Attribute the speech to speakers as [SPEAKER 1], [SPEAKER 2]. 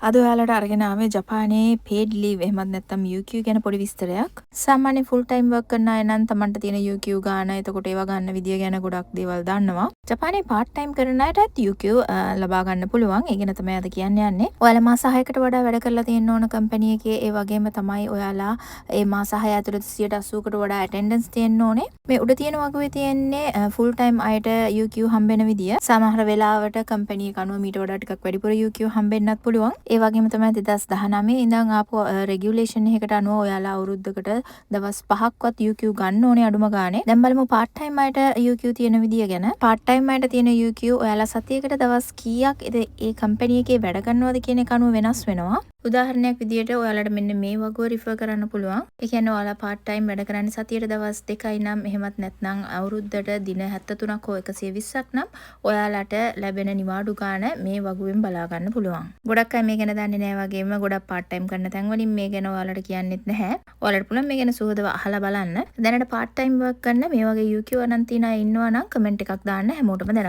[SPEAKER 1] අද ඔයාලට අරගෙන ආවේ ජපානයේ paid leave එහෙමත් නැත්නම් UQ ගැන පොඩි විස්තරයක්. සාමාන්‍ය full time work කරන අය නම් Tamanට තියෙන UQ ගාන, එතකොට ඒවා ගන්න විදිය ගැන ගොඩක් දේවල් දන්නවා. ජපානයේ part time කරන අයටත් UQ ලබා ගන්න පුළුවන්. ඒ ගැන තමයි අද කියන්න යන්නේ. ඔයාලා මාස 6කට වඩා වැඩ කරලා තියෙන ඕන කම්පැනි එකේ, ඒ වගේම තමයි ඔයාලා ඒ මාස 6 ඇතුළත 80%කට වඩා attendance තියෙන්න ඕනේ. මේ උඩ තියෙන වගුවේ තියෙන්නේ full time අයට UQ හම්බෙන විදිය. සමහර වෙලාවට කම්පැනි එක අනුව මීට වඩා ටිකක් වැඩිපුර UQ හම්බෙන්නත් පුළුවන්. ඒ වගේම තමයි 2019 ඉඳන් ආපු රෙගියුලේෂන් එකකට අනුව ඔයාලා අවුරුද්දකට දවස් 5ක්වත් UQ ගන්න ඕනේ අඩුම ගානේ. දැන් බලමු part time අයට UQ තියෙන විදිය ගැන. part time අයට තියෙන UQ ඔයාලා සතියකට දවස් කීයක් ඒ කම්පැනි එකේ වැඩ කරනවද කියන එක අනුව වෙනස් වෙනවා. උදාහරණයක් විදියට ඔයාලට මෙන්න මේ වගුව රිෆර් කරන්න පුළුවන්. ඒ කියන්නේ ඔයාලා part time වැඩ කරන්නේ සතියට දවස් 2යි නම් එහෙමත් නැත්නම් අවුරුද්දට දින 73ක් හෝ 120ක් නම් ඔයාලට ලැබෙන නිවාඩු ගාන මේ වගුවෙන් බලා ගන්න පුළුවන්. ගොඩක් අය මේ ගැන දන්නේ නැහැ වගේම ගොඩක් part time කරන තැන් වලින් මේ ගැන ඔයාලට කියන්නෙත් නැහැ. ඔයාලට පුළුවන් මේ ගැන සුහදව අහලා බලන්න. දැනට part time work කරන මේ වගේ UQ අනන්තින අය ඉන්නවා නම් කමෙන්ට් එකක් දාන්න හැමෝටම දැන